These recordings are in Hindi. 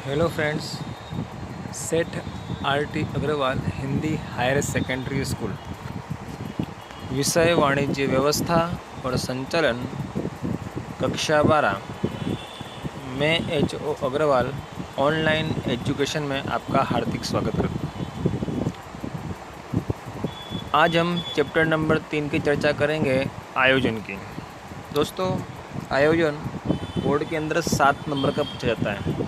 Hello friends, Seth R T. Agarwal Hindi higher secondary school, विषय वाणिज्य व्यवस्था और संचालन, कक्षा 12 में H.O. अग्रवाल ऑनलाइन एजुकेशन में आपका हार्दिक स्वागत करता हूँ। आज हम चैप्टर नंबर 3 की चर्चा करेंगे, आयोजन की। दोस्तों, आयोजन बोर्ड के अंदर 7 नंबर का पूछा जाता है।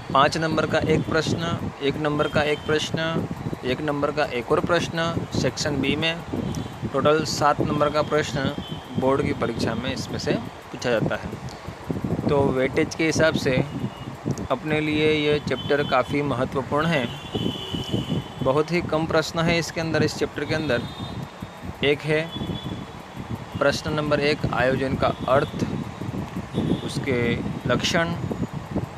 5 नंबर का एक प्रश्न, 1 नंबर का एक प्रश्न, 1 नंबर का एक और प्रश्न सेक्शन बी में, टोटल 7 नंबर का प्रश्न बोर्ड की परीक्षा में इसमें से पूछा जाता है। तो वेटेज के हिसाब से अपने लिए ये चैप्टर काफ़ी महत्वपूर्ण है। बहुत ही कम प्रश्न है इसके अंदर, इस चैप्टर के अंदर। एक है प्रश्न नंबर 1, आयोजन का अर्थ, उसके लक्षण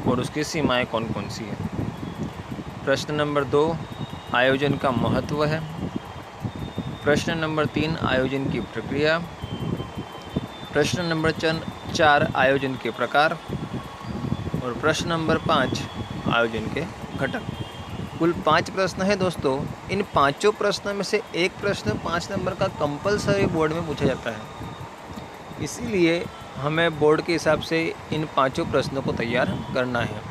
और उसकी सीमाएं कौन कौन सी हैं। प्रश्न नंबर 2, आयोजन का महत्व है। प्रश्न नंबर 3, आयोजन की प्रक्रिया। प्रश्न नंबर 4, आयोजन के प्रकार। और प्रश्न नंबर 5, आयोजन के घटक। कुल 5 प्रश्न है दोस्तों। इन 5 प्रश्नों में से एक प्रश्न 5 नंबर का कंपलसरी बोर्ड में पूछा जाता है। इसीलिए हमें बोर्ड के हिसाब से इन 5 प्रश्नों को तैयार करना है।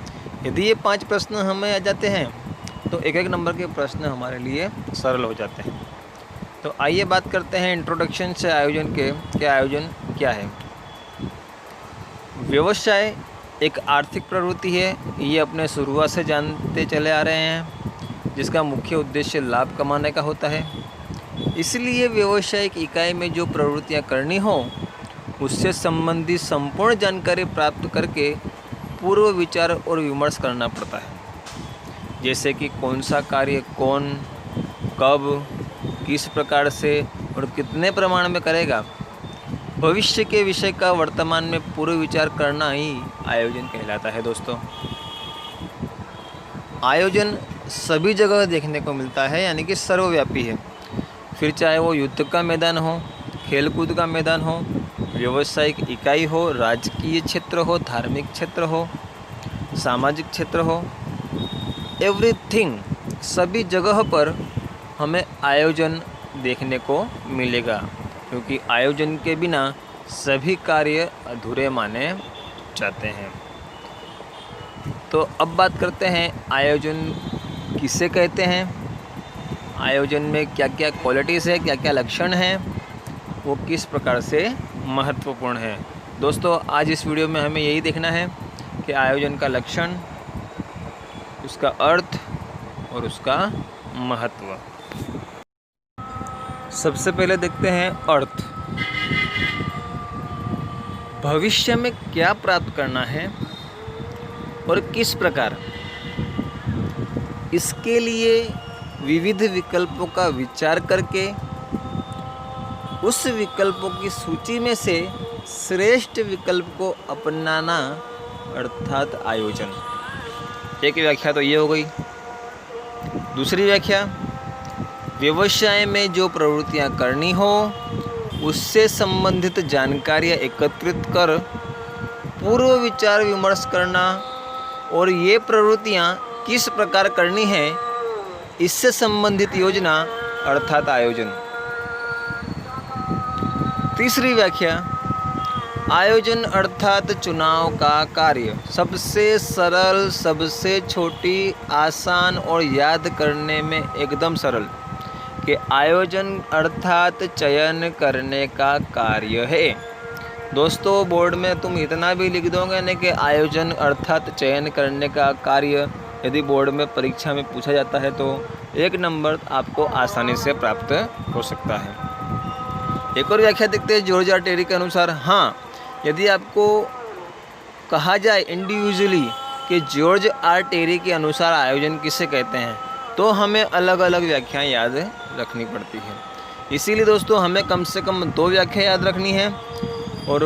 यदि ये 5 प्रश्न हमें आ जाते हैं तो एक एक नंबर के प्रश्न हमारे लिए सरल हो जाते हैं। तो आइए बात करते हैं इंट्रोडक्शन से आयोजन के, कि आयोजन क्या है। व्यवसाय एक आर्थिक प्रवृत्ति है, ये अपने शुरुआत से जानते चले आ रहे हैं, जिसका मुख्य उद्देश्य लाभ कमाने का होता है। इसलिए व्यावसायिक इकाई में जो प्रवृत्तियां करनी हो उससे संबंधित संपूर्ण जानकारी प्राप्त करके पूर्व विचार और विमर्श करना पड़ता है। जैसे कि कौन सा कार्य कौन, कब, किस प्रकार से और कितने प्रमाण में करेगा, भविष्य के विषय का वर्तमान में पूर्व विचार करना ही आयोजन कहलाता है। दोस्तों, आयोजन सभी जगह देखने को मिलता है, यानी कि सर्वव्यापी है। फिर चाहे वो युद्ध का मैदान हो, खेलकूद का मैदान हो, व्यावसायिक इकाई हो, राजकीय क्षेत्र हो, धार्मिक क्षेत्र हो, सामाजिक क्षेत्र हो, एवरीथिंग, सभी जगह पर हमें आयोजन देखने को मिलेगा, क्योंकि आयोजन के बिना सभी कार्य अधूरे माने जाते हैं। तो अब बात करते हैं आयोजन किसे कहते हैं, आयोजन में क्या क्या क्वालिटीज़ है, क्या क्या लक्षण हैं, वो किस प्रकार से महत्वपूर्ण है। दोस्तों, आज इस वीडियो में हमें यही देखना है कि आयोजन का लक्षण, उसका अर्थ और उसका महत्व। सबसे पहले देखते हैं अर्थ। भविष्य में क्या प्राप्त करना है और किस प्रकार, इसके लिए विविध विकल्पों का विचार करके उस विकल्पों की सूची में से श्रेष्ठ विकल्प को अपनाना, अर्थात आयोजन। एक व्याख्या तो ये हो गई। दूसरी व्याख्या, व्यवसाय में जो प्रवृत्तियां करनी हो उससे संबंधित जानकारियां एकत्रित कर पूर्व विचार विमर्श करना, और ये प्रवृत्तियां किस प्रकार करनी है इससे संबंधित योजना, अर्थात आयोजन। तीसरी व्याख्या, आयोजन अर्थात चुनाव का कार्य, सबसे सरल, सबसे छोटी, आसान और याद करने में एकदम सरल, कि आयोजन अर्थात चयन करने का कार्य है। दोस्तों, बोर्ड में तुम इतना भी लिख दोगे ना कि आयोजन अर्थात चयन करने का कार्य, यदि बोर्ड में परीक्षा में पूछा जाता है तो 1 नंबर आपको आसानी से प्राप्त हो सकता है। एक और व्याख्या देखते हैं जॉर्ज आर टेरी के अनुसार। हाँ, यदि आपको कहा जाए इंडिविजुअली कि जॉर्ज आर टेरी के अनुसार आयोजन किसे कहते हैं, तो हमें अलग अलग व्याख्याएं याद रखनी पड़ती है। इसीलिए दोस्तों, हमें कम से कम 2 व्याख्याएं याद रखनी है, और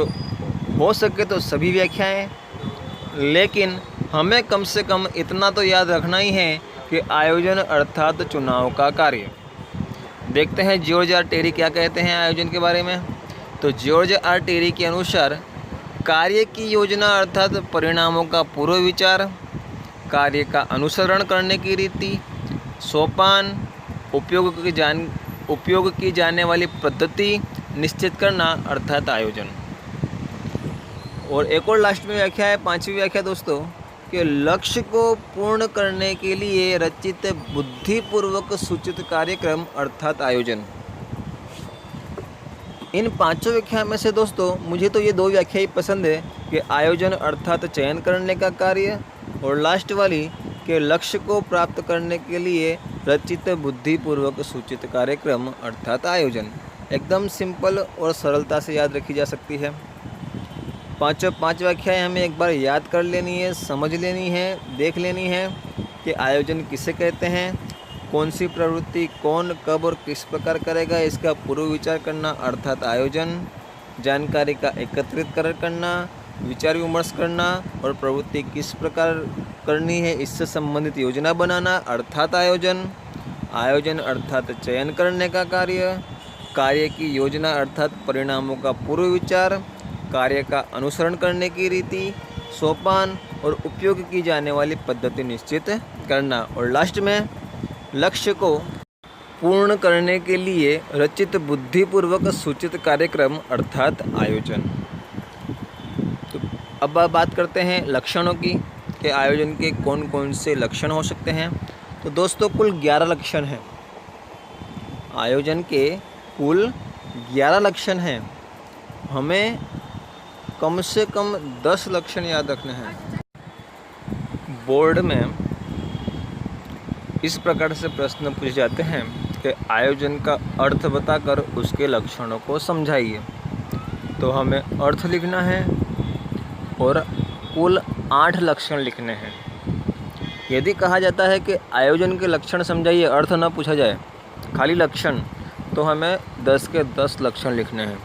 हो सके तो सभी व्याख्याएं, लेकिन हमें कम से कम इतना तो याद रखना ही है कि आयोजन अर्थात चुनाव का कार्य। देखते हैं जॉर्ज आर टेरी क्या कहते हैं आयोजन के बारे में। तो जॉर्ज आर टेरी के अनुसार कार्य की योजना अर्थात परिणामों का पूर्व विचार, कार्य का अनुसरण करने की रीति, सोपान, उपयोग की जाने वाली पद्धति निश्चित करना अर्थात आयोजन। और एक और लास्ट में व्याख्या है, 5वीं व्याख्या दोस्तों, कि लक्ष्य को पूर्ण करने के लिए रचित बुद्धिपूर्वक सूचित कार्यक्रम अर्थात आयोजन। इन 5 व्याख्या में से दोस्तों मुझे तो ये 2 व्याख्या ही पसंद है कि आयोजन अर्थात चयन करने का कार्य, और लास्ट वाली कि लक्ष्य को प्राप्त करने के लिए रचित बुद्धिपूर्वक सूचित कार्यक्रम अर्थात आयोजन। एकदम सिंपल और सरलता से याद रखी जा सकती है। 5 व्याख्याएँ हमें एक बार याद कर लेनी है, समझ लेनी है, देख लेनी है कि आयोजन किसे कहते हैं, कौन सी प्रवृत्ति कौन कब और किस प्रकार करेगा, इसका पूर्व विचार करना अर्थात आयोजन। जानकारी का एकत्रित करना, विचार विमर्श करना और प्रवृत्ति किस प्रकार करनी है इससे संबंधित योजना बनाना अर्थात आयोजन। आयोजन अर्थात चयन करने का कार्य की योजना अर्थात परिणामों का पूर्व विचार, कार्य का अनुसरण करने की रीति, सोपान और उपयोग की जाने वाली पद्धति निश्चित करना, और लास्ट में लक्ष्य को पूर्ण करने के लिए रचित बुद्धिपूर्वक सूचित कार्यक्रम अर्थात आयोजन। तो अब बात करते हैं लक्षणों की कि आयोजन के कौन कौन से लक्षण हो सकते हैं। तो दोस्तों कुल 11 लक्षण हैं। आयोजन के कुल 11 लक्षण हैं। हमें कम से कम 10 लक्षण याद रखने हैं। बोर्ड में इस प्रकार से प्रश्न पूछे जाते हैं कि आयोजन का अर्थ बताकर उसके लक्षणों को समझाइए। तो हमें अर्थ लिखना है और कुल 8 लक्षण लिखने हैं। यदि कहा जाता है कि आयोजन के लक्षण समझाइए, अर्थ न पूछा जाए, खाली लक्षण, तो हमें 10 के 10 लक्षण लिखने हैं।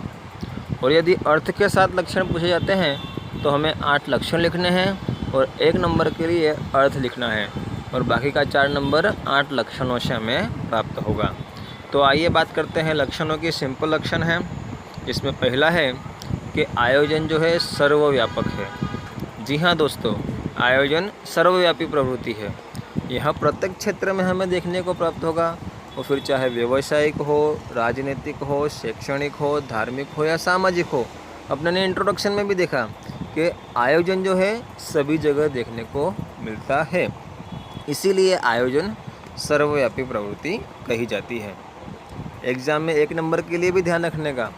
और यदि अर्थ के साथ लक्षण पूछे जाते हैं तो हमें 8 लक्षण लिखने हैं और 1 नंबर के लिए अर्थ लिखना है, और बाकी का 4 नंबर 8 लक्षणों से हमें प्राप्त होगा। तो आइए बात करते हैं लक्षणों की। सिंपल लक्षण है, इसमें पहला है कि आयोजन जो है सर्वव्यापक है। जी हाँ दोस्तों, आयोजन सर्वव्यापी प्रवृत्ति है। यह प्रत्येक क्षेत्र में हमें देखने को प्राप्त होगा, वो फिर चाहे व्यवसायिक हो, राजनीतिक हो, शैक्षणिक हो, धार्मिक हो या सामाजिक हो। अपने ने इंट्रोडक्शन में भी देखा कि आयोजन जो है सभी जगह देखने को मिलता है, इसीलिए आयोजन सर्वव्यापी प्रवृत्ति कही जाती है। एग्ज़ाम में 1 नंबर के लिए भी ध्यान रखने का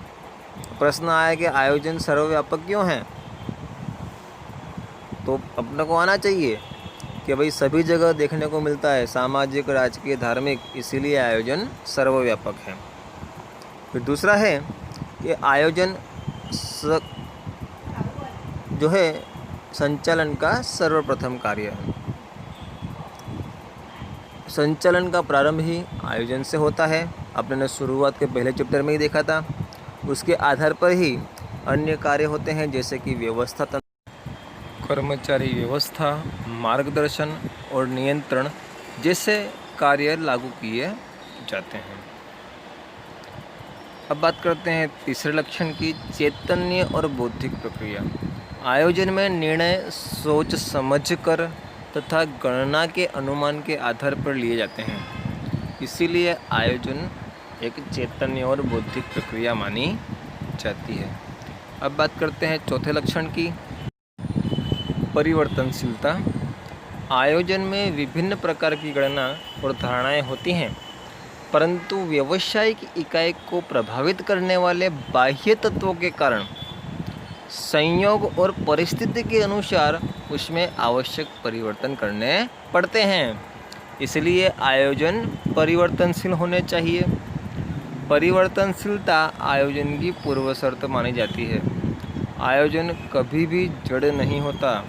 प्रश्न आया कि आयोजन सर्वव्यापक क्यों है, तो अपने को आना चाहिए कि भाई सभी जगह देखने को मिलता है, सामाजिक, राजकीय, धार्मिक, इसीलिए आयोजन सर्वव्यापक है। फिर दूसरा है कि आयोजन जो है संचालन का सर्वप्रथम कार्य है। संचालन का प्रारंभ ही आयोजन से होता है। आपने ने शुरुआत के पहले चैप्टर में ही देखा था। उसके आधार पर ही अन्य कार्य होते हैं, जैसे कि व्यवस्था, कर्मचारी व्यवस्था, मार्गदर्शन और नियंत्रण जैसे कार्य लागू किए जाते हैं। अब बात करते हैं तीसरे लक्षण की, चैतन्य और बौद्धिक प्रक्रिया। आयोजन में निर्णय सोच समझ कर तथा गणना के अनुमान के आधार पर लिए जाते हैं, इसीलिए आयोजन एक चैतन्य और बौद्धिक प्रक्रिया मानी जाती है। अब बात करते हैं चौथे लक्षण की, परिवर्तनशीलता। आयोजन में विभिन्न प्रकार की गणना और धारणाएं होती हैं, परंतु व्यावसायिक इकाई को प्रभावित करने वाले बाह्य तत्वों के कारण संयोग और परिस्थिति के अनुसार उसमें आवश्यक परिवर्तन करने पड़ते हैं, इसलिए आयोजन परिवर्तनशील होने चाहिए। परिवर्तनशीलता आयोजन की पूर्व शर्त मानी जाती है। आयोजन कभी भी जड़ नहीं होता,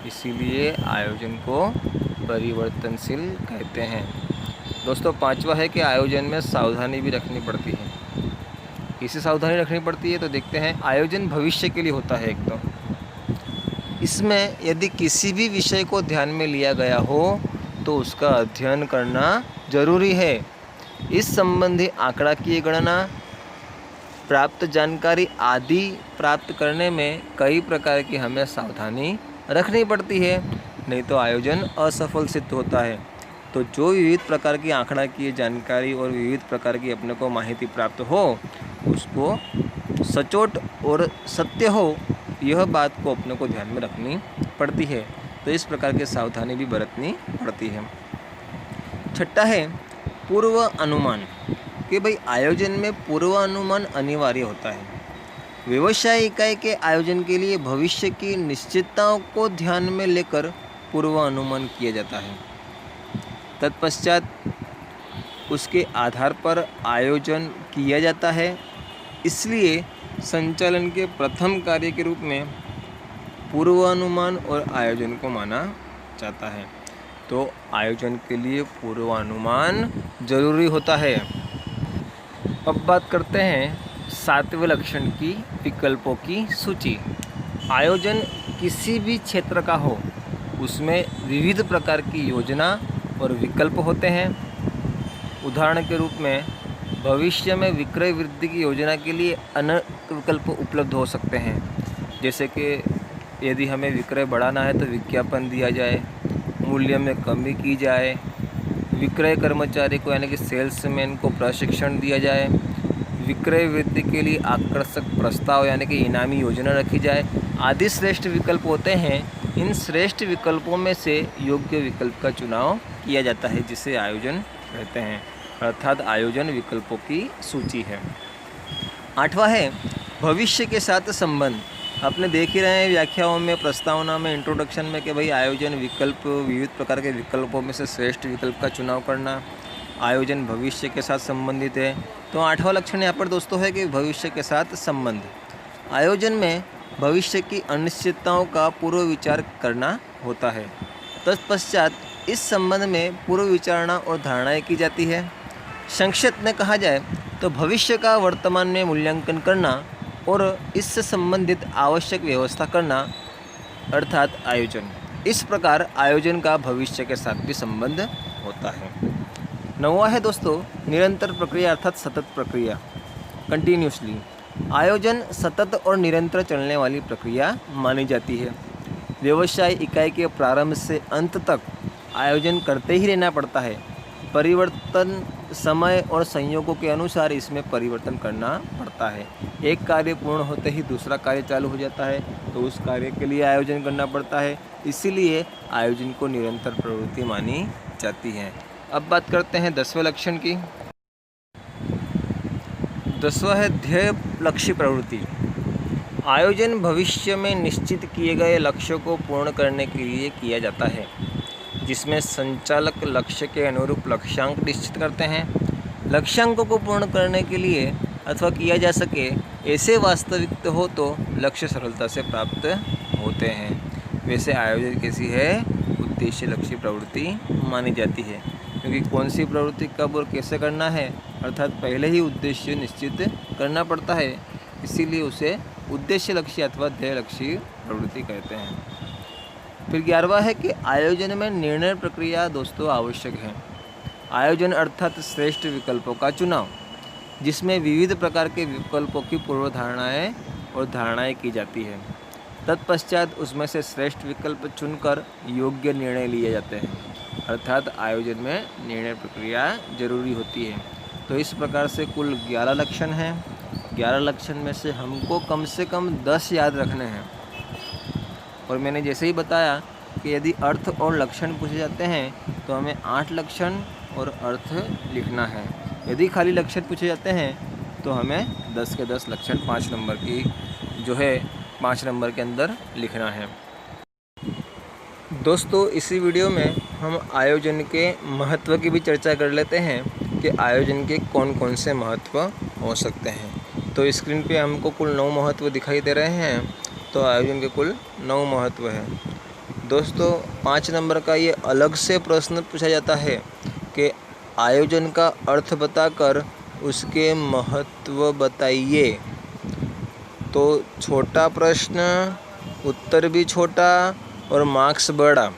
इसीलिए आयोजन को परिवर्तनशील कहते हैं। दोस्तों पांचवा है कि आयोजन में सावधानी भी रखनी पड़ती है। किसी सावधानी रखनी पड़ती है तो देखते हैं। आयोजन भविष्य के लिए होता है। एक तो इसमें यदि किसी भी विषय को ध्यान में लिया गया हो तो उसका अध्ययन करना जरूरी है। इस संबंधी आंकड़ा की गणना, प्राप्त जानकारी आदि प्राप्त करने में कई प्रकार की हमें सावधानी रखनी पड़ती है। नहीं तो आयोजन असफल सिद्ध होता है। तो जो विविध प्रकार की आंकड़ाकीय जानकारी और विविध प्रकार की अपने को माहिती प्राप्त हो उसको सचोट और सत्य हो, यह बात को अपने को ध्यान में रखनी पड़ती है। तो इस प्रकार की सावधानी भी बरतनी पड़ती है। छठा है पूर्व अनुमान, कि भाई आयोजन में पूर्व अनुमान अनिवार्य होता है। व्यवसाय इकाई के आयोजन के लिए भविष्य की निश्चितताओं को ध्यान में लेकर पूर्व अनुमान किया जाता है। तत्पश्चात उसके आधार पर आयोजन किया जाता है। इसलिए संचालन के प्रथम कार्य के रूप में पूर्वानुमान और आयोजन को माना जाता है। तो आयोजन के लिए पूर्वानुमान जरूरी होता है। अब बात करते हैं 7वें लक्षण की, विकल्पों की सूची। आयोजन किसी भी क्षेत्र का हो, उसमें विविध प्रकार की योजना और विकल्प होते हैं। उदाहरण के रूप में भविष्य में विक्रय वृद्धि की योजना के लिए अनेक विकल्प उपलब्ध हो सकते हैं। जैसे कि यदि हमें विक्रय बढ़ाना है तो विज्ञापन दिया जाए, मूल्य में कमी की जाए, विक्रय कर्मचारी को यानी कि सेल्समैन को प्रशिक्षण दिया जाए, विक्रय वृद्धि के लिए आकर्षक प्रस्ताव यानी कि इनामी योजना रखी जाए, आदि श्रेष्ठ विकल्प होते हैं। इन श्रेष्ठ विकल्पों में से योग्य विकल्प का चुनाव किया जाता है, जिसे आयोजन कहते हैं, अर्थात आयोजन विकल्पों की सूची है। 8वां है भविष्य के साथ संबंध। आपने देख ही रहे हैं व्याख्याओं में, प्रस्तावना में, इंट्रोडक्शन में कि भाई आयोजन विकल्प, विविध प्रकार के विकल्पों में से श्रेष्ठ विकल्प का चुनाव करना, आयोजन भविष्य के साथ संबंधित है। तो 8वां लक्षण यहाँ पर दोस्तों है कि भविष्य के साथ संबंध। आयोजन में भविष्य की अनिश्चितताओं का पूर्व विचार करना होता है। तत्पश्चात इस संबंध में पूर्व विचारणा और धारणाएं की जाती है। संक्षिप्त में कहा जाए तो भविष्य का वर्तमान में मूल्यांकन करना और इससे संबंधित आवश्यक व्यवस्था करना अर्थात आयोजन। इस प्रकार आयोजन का भविष्य के साथ भी संबंध होता है। 9वां है दोस्तों निरंतर प्रक्रिया अर्थात सतत प्रक्रिया, कंटिन्यूसली। आयोजन सतत और निरंतर चलने वाली प्रक्रिया मानी जाती है। व्यवसाय इकाई के प्रारंभ से अंत तक आयोजन करते ही रहना पड़ता है। परिवर्तन समय और संयोगों के अनुसार इसमें परिवर्तन करना पड़ता है। एक कार्य पूर्ण होते ही दूसरा कार्य चालू हो जाता है, तो उस कार्य के लिए आयोजन करना पड़ता है। इसीलिए आयोजन को निरंतर प्रवृत्ति मानी जाती है। अब बात करते हैं 10वें लक्षण की। 10वां है ध्येय लक्ष्य प्रवृत्ति। आयोजन भविष्य में निश्चित किए गए लक्ष्यों को पूर्ण करने के लिए किया जाता है, जिसमें संचालक लक्ष्य के अनुरूप लक्ष्यांक निश्चित करते हैं। लक्ष्यांकों को पूर्ण करने के लिए अथवा किया जा सके ऐसे वास्तविक हो तो लक्ष्य सरलता से प्राप्त होते हैं। वैसे आयोजन कैसी है, उद्देश्य लक्ष्य प्रवृत्ति मानी जाती है, क्योंकि कौन सी प्रवृत्ति कब और कैसे करना है अर्थात पहले ही उद्देश्य निश्चित करना पड़ता है। इसीलिए उसे उद्देश्य लक्ष्य अथवा ध्येय लक्ष्य प्रवृत्ति कहते हैं। फिर 11वां है कि आयोजन में निर्णय प्रक्रिया दोस्तों आवश्यक है। आयोजन अर्थात श्रेष्ठ विकल्पों का चुनाव, जिसमें विविध प्रकार के विकल्पों की पूर्व धारणाएँ और धारणाएँ की जाती है। तत्पश्चात उसमें से श्रेष्ठ विकल्प चुनकर योग्य निर्णय लिए जाते हैं, अर्थात आयोजन में निर्णय प्रक्रिया जरूरी होती है। तो इस प्रकार से कुल 11 लक्षण हैं। 11 लक्षण में से हमको कम से कम 10 याद रखने हैं। और मैंने जैसे ही बताया कि यदि अर्थ और लक्षण पूछे जाते हैं तो हमें 8 लक्षण और अर्थ लिखना है। यदि खाली लक्षण पूछे जाते हैं तो हमें 10 के 10 लक्षण 5 नंबर की जो है 5 नंबर के अंदर लिखना है। दोस्तों इसी वीडियो में हम आयोजन के महत्व की भी चर्चा कर लेते हैं कि आयोजन के कौन कौन से महत्व हो सकते हैं। तो स्क्रीन पे हमको कुल 9 महत्व दिखाई दे रहे हैं। तो आयोजन के कुल 9 महत्व हैं। दोस्तों 5 नंबर का ये अलग से प्रश्न पूछा जाता है कि आयोजन का अर्थ बताकर उसके महत्व बताइए। तो छोटा प्रश्न, उत्तर भी छोटा और मार्क्स बड़ा,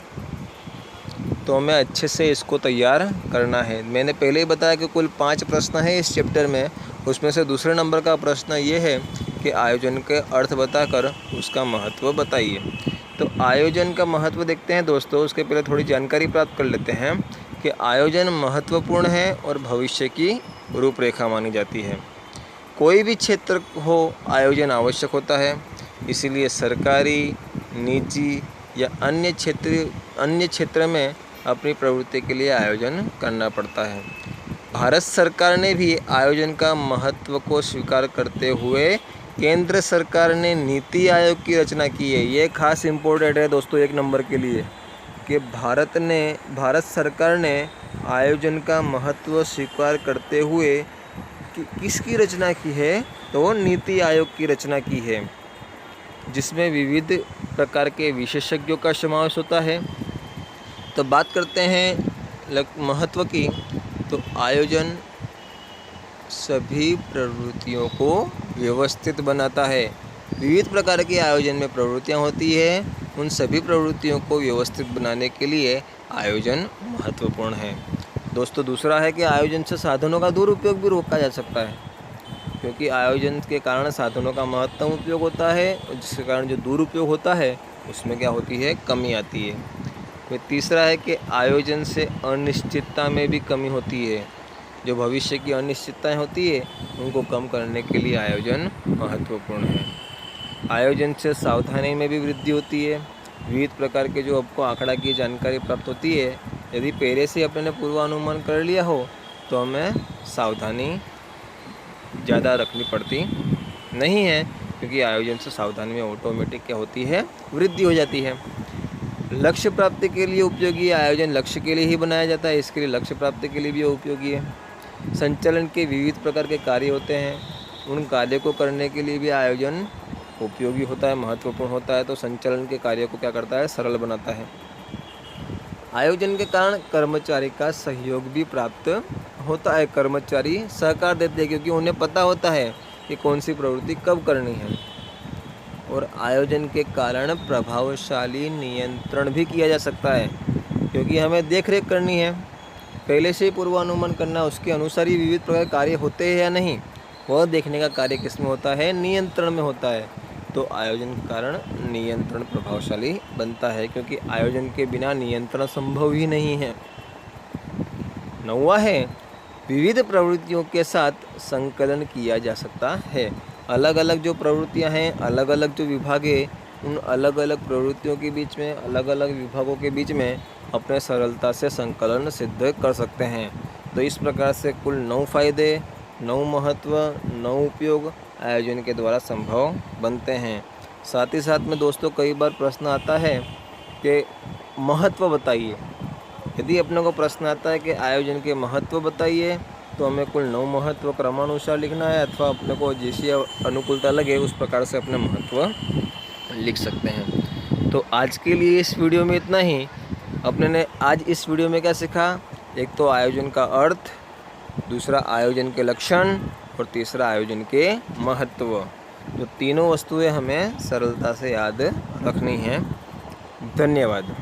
तो हमें अच्छे से इसको तैयार करना है। मैंने पहले ही बताया कि कुल 5 प्रश्न है इस चैप्टर में। उसमें से दूसरे नंबर का प्रश्न ये है कि आयोजन के अर्थ बताकर उसका महत्व बताइए। तो आयोजन का महत्व देखते हैं दोस्तों। उसके पहले थोड़ी जानकारी प्राप्त कर लेते हैं कि आयोजन महत्वपूर्ण है और भविष्य की रूपरेखा मानी जाती है। कोई भी क्षेत्र हो, आयोजन आवश्यक होता है। इसीलिए सरकारी, निजी या अन्य क्षेत्र में अपनी प्रवृत्ति के लिए आयोजन करना पड़ता है। भारत सरकार ने भी आयोजन का महत्व को स्वीकार करते हुए केंद्र सरकार ने नीति आयोग की रचना की है। ये खास इम्पोर्टेंट है दोस्तों 1 नंबर के लिए कि भारत सरकार ने आयोजन का महत्व स्वीकार करते हुए किसकी रचना की है, तो नीति आयोग की रचना की है, जिसमें विविध प्रकार के विशेषज्ञों का समावेश होता है। तो बात करते हैं महत्व की, तो आयोजन सभी प्रवृत्तियों को व्यवस्थित बनाता है। विविध प्रकार के आयोजन में प्रवृत्तियां होती है, उन सभी प्रवृत्तियों को व्यवस्थित बनाने के लिए आयोजन महत्वपूर्ण है। दोस्तों दूसरा है कि आयोजन से साधनों का दुरुपयोग भी रोका जा सकता है, क्योंकि आयोजन के कारण साधनों का महत्तम उपयोग होता है और जिसके कारण जो दुरुपयोग होता है उसमें क्या होती है, कमी आती है। फिर तीसरा है कि आयोजन से अनिश्चितता में भी कमी होती है। जो भविष्य की अनिश्चितताएं होती है उनको कम करने के लिए आयोजन महत्वपूर्ण है। आयोजन से सावधानी में भी वृद्धि होती है। विविध प्रकार के जो आपको आंकड़ा की जानकारी प्राप्त होती है, यदि पहले से अपने ने पूर्वानुमान कर लिया हो तो हमें सावधानी ज़्यादा रखनी पड़ती नहीं है, क्योंकि आयोजन से सावधानी में ऑटोमेटिक क्या होती है, वृद्धि हो जाती है। लक्ष्य प्राप्ति के लिए उपयोगी आयोजन लक्ष्य के लिए ही बनाया जाता है, इसके लिए लक्ष्य प्राप्ति के लिए भी उपयोगी है। संचालन के विविध प्रकार के कार्य होते हैं, उन कार्य को करने के लिए भी आयोजन उपयोगी होता है, महत्वपूर्ण होता है। तो संचालन के कार्य को क्या करता है, सरल बनाता है। आयोजन के कारण कर्मचारी का सहयोग भी प्राप्त होता है। कर्मचारी सहकार देते हैं क्योंकि उन्हें पता होता है कि कौन सी प्रवृत्ति कब करनी है। और आयोजन के कारण प्रभावशाली नियंत्रण भी किया जा सकता है, क्योंकि हमें देख रेख करनी है, पहले से ही पूर्वानुमान करना, उसके अनुसार ही विविध प्रकार के कार्य होते हैं या नहीं, वह देखने का कार्य किस में होता है, नियंत्रण में होता है। तो आयोजन के कारण नियंत्रण प्रभावशाली बनता है, क्योंकि आयोजन के बिना नियंत्रण संभव ही नहीं है। 9वां है विविध प्रवृत्तियों के साथ संकलन किया जा सकता है। अलग अलग जो प्रवृत्तियां हैं, अलग अलग जो विभाग है, उन अलग अलग प्रवृत्तियों के बीच में, अलग अलग विभागों के बीच में अपने सरलता से संकलन सिद्ध कर सकते हैं। तो इस प्रकार से कुल 9 फायदे, 9 महत्व, 9 उपयोग आयोजन के द्वारा संभव बनते हैं। साथ ही साथ में दोस्तों कई बार प्रश्न आता है कि महत्व बताइए। यदि अपने को प्रश्न आता है कि आयोजन के महत्व बताइए, तो हमें कुल 9 महत्व क्रमानुसार लिखना है, अथवा अपने को जैसी अनुकूलता लगे उस प्रकार से अपने महत्व लिख सकते हैं। तो आज के लिए इस वीडियो में इतना ही। अपने ने आज इस वीडियो में क्या सीखा, एक तो आयोजन का अर्थ, दूसरा आयोजन के लक्षण और तीसरा आयोजन के महत्व। तो तीनों वस्तुएं हमें सरलता से याद रखनी हैं। धन्यवाद।